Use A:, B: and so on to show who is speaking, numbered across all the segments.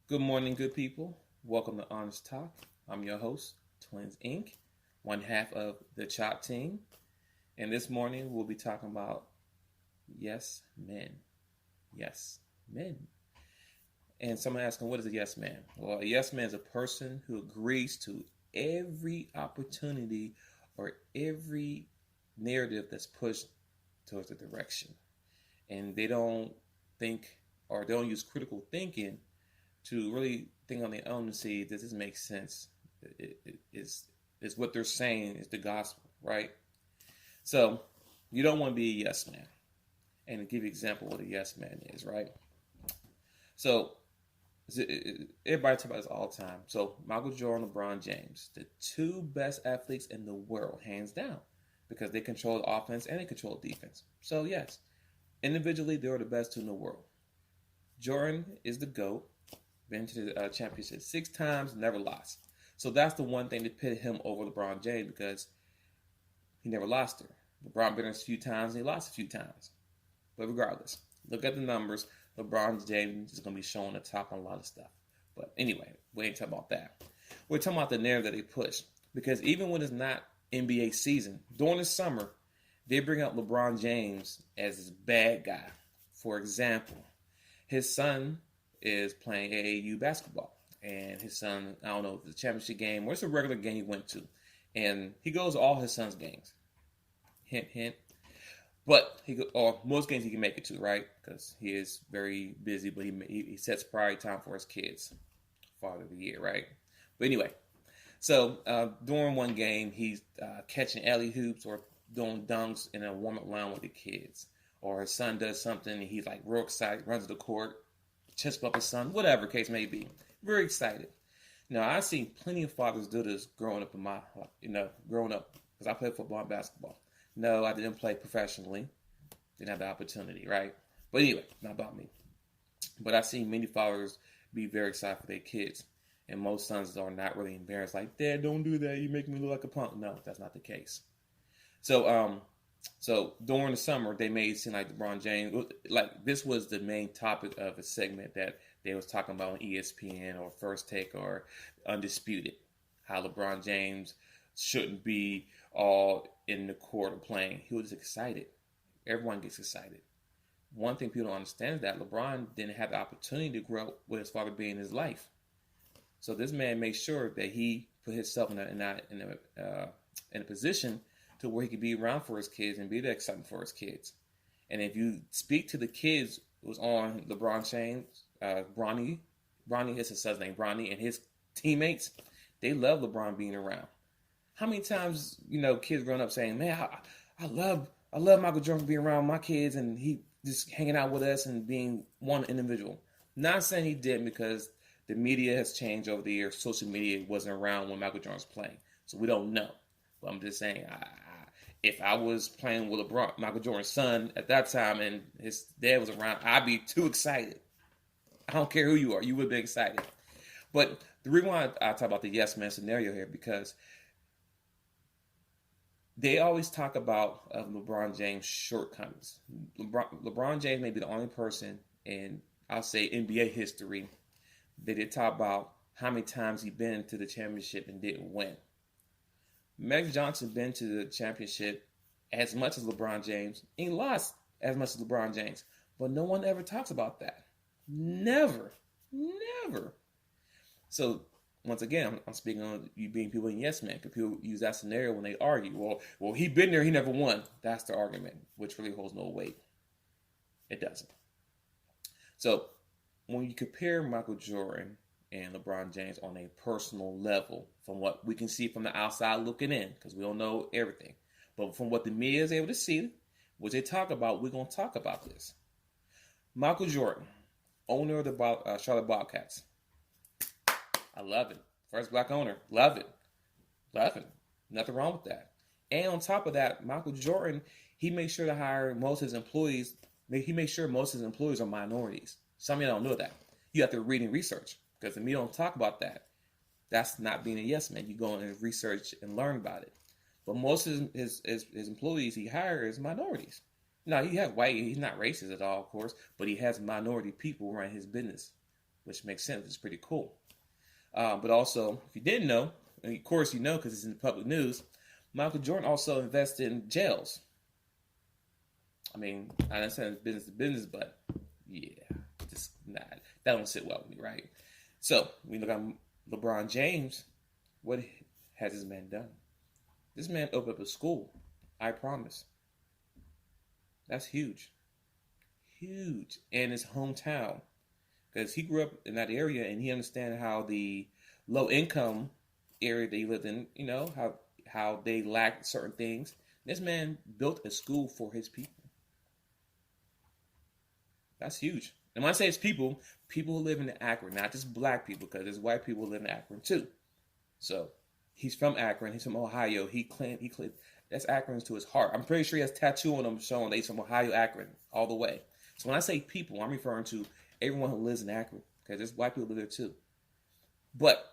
A: Good morning, good people. Welcome to Honest Talk. I'm your host, Twins Inc., one half of the Chop team. And this morning we'll be talking about yes men. Yes men. And someone asking, what is a yes man? Well, a yes man is a person who agrees to every opportunity or every narrative that's pushed towards a direction. And they don't think or they don't use critical thinking to really think on their own and see, does this make sense? Is what they're saying is the gospel, right? So you don't want to be a yes man. And to give you an example of what a yes man is, right? So everybody talk about this all the time. So Michael Jordan, LeBron James, the two best athletes in the world, hands down, because they control the offense and they control the defense. So yes, individually they're the best two in the world. Jordan is the GOAT. Been to the championship 6 times, never lost. So that's the one thing that pitted him over LeBron James because he never lost her. LeBron been there a few times and he lost a few times. But regardless, look at the numbers. LeBron James is going to be showing the top on a lot of stuff. But anyway, we ain't talking about that. We're talking about the narrative that they push. Because even when it's not NBA season, during the summer, they bring up LeBron James as this bad guy. For example, his son is playing AAU basketball. And his son, I don't know if it's a championship game or it's a regular game he went to. And he goes to all his son's games. Hint, hint. But most games he can make it to, right? Because he is very busy, but he sets priority time for his kids. Father of the year, right? But anyway, so during one game, he's catching alley hoops or doing dunks in a warm-up line with the kids. Or his son does something and he's like real excited, runs to the court, chest bump his son, whatever case may be. Very excited. Now, I've seen plenty of fathers do this growing up because I played football and basketball. No, I didn't play professionally. Didn't have the opportunity, right? But anyway, not about me. But I've seen many fathers be very excited for their kids. And most sons are not really embarrassed. Like, Dad, don't do that. You make me look like a punk. No, that's not the case. So during the summer, they made it seem like LeBron James, like this was the main topic of a segment that they was talking about on ESPN or First Take or Undisputed, how LeBron James shouldn't be all in the court of playing. He was excited. Everyone gets excited. One thing people don't understand is that LeBron didn't have the opportunity to grow up with his father being in his life. So this man made sure that he put himself in a position to where he could be around for his kids and be that excitement for his kids. And if you speak to the kids who was on LeBron James, Bronny is his son's name, Bronny, and his teammates, they love LeBron being around. How many times, kids growing up saying, man, I love Michael Jordan being around my kids and he just hanging out with us and being one individual. Not saying he didn't because the media has changed over the years. Social media wasn't around when Michael Jordan was playing. So we don't know. But I'm just saying, if I was playing with Michael Jordan's son at that time and his dad was around, I'd be too excited. I don't care who you are. You would be excited. But the reason why I talk about the yes man scenario here, because they always talk about LeBron James' shortcomings. LeBron James may be the only person in, I'll say, NBA history that they talk about how many times he's been to the championship and didn't win. Magic Johnson been to the championship as much as LeBron James. He lost as much as LeBron James. But no one ever talks about that. Never. So, once again, I'm speaking on you being people in yes men. Because people use that scenario when they argue. Well, he been there, he never won. That's the argument, which really holds no weight. It doesn't. So, when you compare Michael Jordan and LeBron James on a personal level, from what we can see from the outside looking in, because we don't know everything, but from what the media is able to see, what they talk about, we're going to talk about this. Michael Jordan, owner of the Charlotte Bobcats. I love it. First black owner. Love it. Nothing wrong with that. And on top of that, Michael Jordan, he makes sure to hire most of his employees. He makes sure most of his employees are minorities. Some of you don't know that. You have to read and research. Because if you don't talk about that, that's not being a yes man. You go and research and learn about it. But most of his employees he hires minorities. Now, he has white, he's not racist at all, of course, but he has minority people running his business which makes sense. It's pretty cool. But also, if you didn't know, and of course you know because it's in the public news, Michael Jordan also invested in jails. I mean, I understand it's business to business, but yeah, just that don't sit well with me, right? So we look at LeBron James. What has this man done? This man opened up a school. I promise. That's huge, huge, in his hometown, because he grew up in that area and he understands how the low income area that he lived in, how they lack certain things. This man built a school for his people. That's huge. And when I say it's people who live in Akron, not just black people, because there's white people who live in Akron too. So he's from Akron. He's from Ohio. He claimed that's Akron's to his heart. I'm pretty sure he has a tattoo on him showing that he's from Ohio, Akron, all the way. So when I say people, I'm referring to everyone who lives in Akron, because there's white people who live there too. But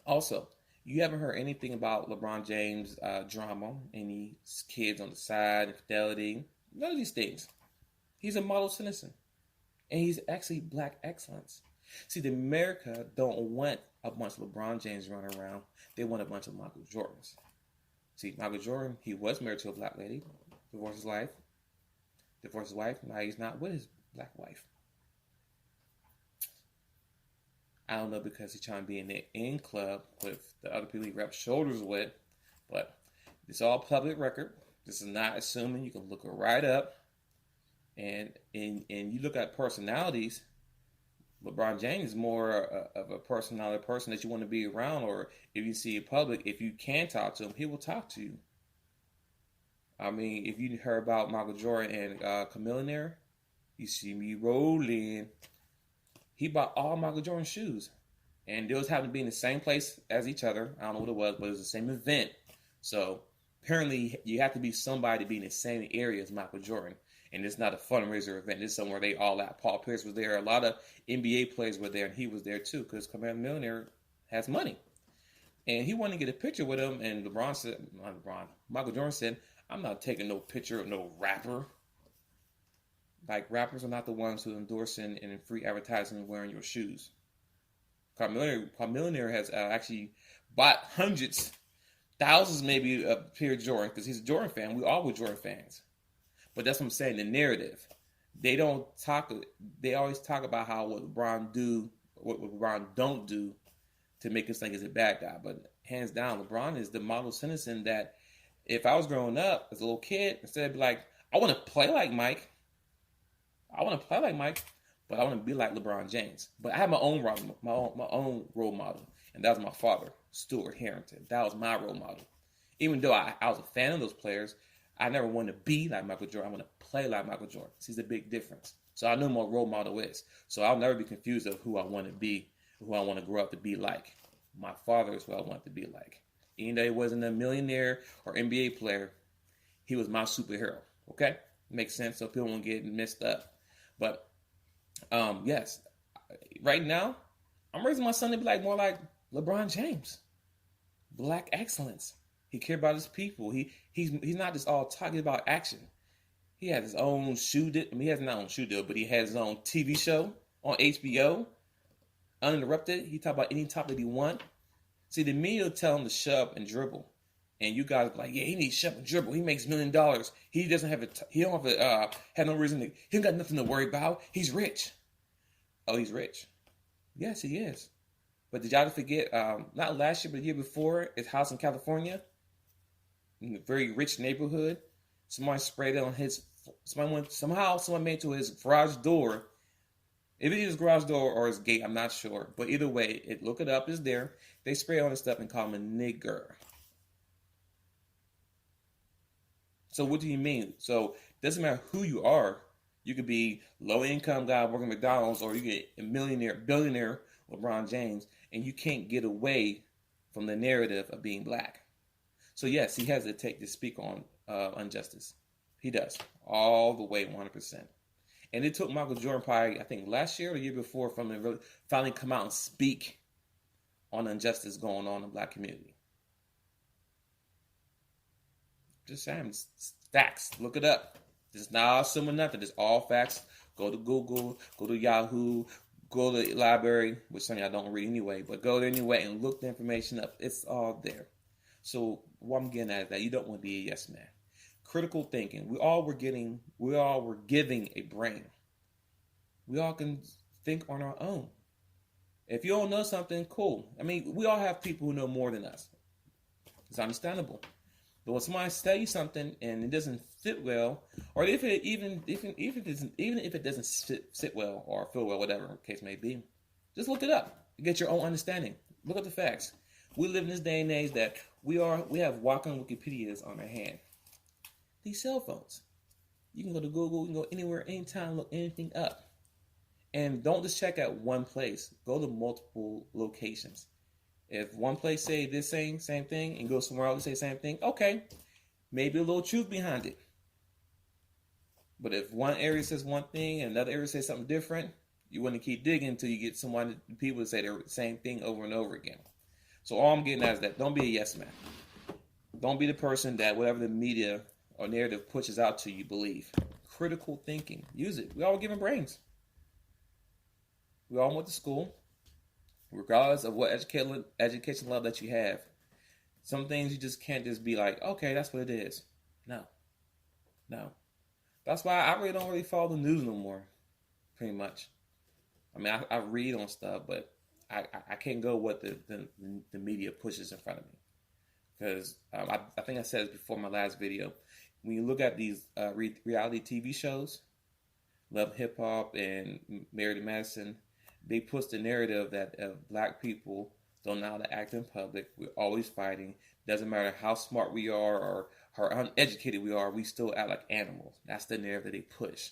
A: also, you haven't heard anything about LeBron James' drama, any kids on the side, infidelity, none of these things. He's a model citizen. And he's actually black excellence. See, the America don't want a bunch of LeBron James running around. They want a bunch of Michael Jordans. See, Michael Jordan, he was married to a black lady, divorced his wife. Now he's not with his black wife. I don't know, because he's trying to be in the in club with the other people he rubs shoulders with. But it's all public record. This is not assuming. You can look it right up. And you look at personalities, LeBron James is more of a personality person that you want to be around, or if you see in public, if you can talk to him, he will talk to you. I mean, if you heard about Michael Jordan and Chamillionaire, you see me rolling. He bought all Michael Jordan shoes. And those happened to be in the same place as each other. I don't know what it was, but it was the same event. So apparently you have to be somebody to be in the same area as Michael Jordan. And it's not a fundraiser event. It's somewhere they all at. Paul Pierce was there. A lot of NBA players were there, and he was there too, because Millionaire has money. And he wanted to get a picture with him, and Michael Jordan said, I'm not taking no picture of no rapper. Like, rappers are not the ones who endorsing and free advertising wearing your shoes. Millionaire has actually bought hundreds, thousands maybe of Pierre Jordan, because he's a Jordan fan. We all were Jordan fans. But that's what I'm saying, the narrative. They always talk about how what LeBron don't do to make us think he's a bad guy. But hands down, LeBron is the model citizen that if I was growing up as a little kid, instead of be like, I want to play like Mike, but I want to be like LeBron James. But I have my own role model, and that was my father, Stuart Harrington. That was my role model. Even though I was a fan of those players, I never wanted to be like Michael Jordan. I want to play like Michael Jordan. See, the big difference. So I know what my role model is. So I'll never be confused of who I want to be, who I want to grow up to be like. My father is who I want to be like. Even though he wasn't a millionaire or NBA player, he was my superhero. Okay? Makes sense, so people won't get messed up. But, yes. Right now, I'm raising my son to be more like LeBron James. Black excellence. He cares about his people. He's not just all talking about action. He has his own shoe deal. I mean, he has not own shoe deal, but he has his own TV show on HBO, uninterrupted. He talk about any topic he want. See, the media tell him to shove and dribble, and you guys are like, yeah, he needs to shove and dribble. He makes $1 million. He doesn't have have no reason to. He got nothing to worry about. He's rich. Oh, he's rich. Yes, he is. But did y'all forget? Not last year, but the year before, his house in California, in a very rich neighborhood. Someone sprayed it on his. Someone made to his garage door. If it is his garage door or his gate, I'm not sure. But either way, look it up. It's there. They spray on his stuff and call him a nigger. So what do you mean? So it doesn't matter who you are. You could be low income guy working at McDonald's, or you get a billionaire, LeBron James, and you can't get away from the narrative of being black. So yes, he has to take to speak on injustice. He does all the way, 100%. And it took Michael Jordan probably, I think, last year or the year before, from him really finally come out and speak on the injustice going on in the black community. Just saying, facts. Look it up. This is not assuming nothing. It's all facts. Go to Google, go to Yahoo, Go to the library, which some of y'all don't read anyway, but go there anyway and look the information up. It's all there. So what I'm getting at is that you don't want to be a yes man. Critical thinking. We all were giving a brain. We all can think on our own. If you don't know something, cool. I mean, we all have people who know more than us. It's understandable. But when somebody tells you something and it doesn't fit well, or if it doesn't sit well or feel well, whatever the case may be, just look it up. Get your own understanding. Look at the facts. We live in this day and age that we have walking Wikipedias on our hand. These cell phones. You can go to Google, you can go anywhere, anytime, look anything up. And don't just check at one place. Go to multiple locations. If one place say this same thing and go somewhere else and say the same thing, okay, maybe a little truth behind it. But if one area says one thing and another area says something different, you want to keep digging until you get people to say the same thing over and over again. So all I'm getting at is that don't be a yes man. Don't be the person that whatever the media or narrative pushes out to you believe. Critical thinking. Use it. We all given brains. We all went to school. Regardless of what education level that you have, some things you just can't just be like, okay, that's what it is. No. That's why I really don't follow the news no more, pretty much. I mean, I read on stuff, but I can't go what the media pushes in front of me. Because I think I said it before in my last video. When you look at these reality TV shows, Love Hip Hop and Married to Madison, they push the narrative that black people don't know how to act in public. We're always fighting. Doesn't matter how smart we are or how uneducated we are, we still act like animals. That's the narrative that they push.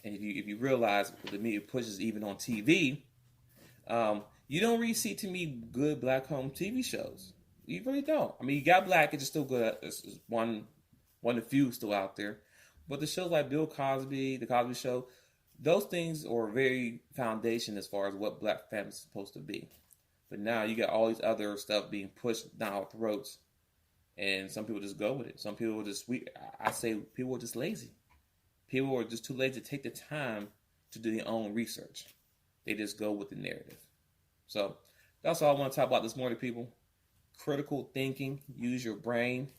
A: And if you realize what the media pushes even on TV, you don't really see, to me, good black home TV shows. You really don't. I mean, you got black, it's still good. It's one of the few still out there. But the shows like Bill Cosby, The Cosby Show, those things are very foundation as far as what black family is supposed to be. But now you got all these other stuff being pushed down our throats, and some people just go with it. Some people I say people are just lazy. People are just too lazy to take the time to do their own research. They just go with the narrative. So that's all I want to talk about this morning, people. Critical thinking. Use your brain.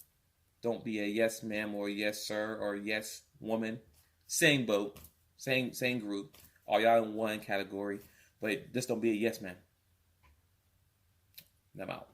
A: Don't be a yes ma'am or a yes sir or a yes woman. Same boat. Same group. All y'all in one category. But just don't be a yes man. I'm out.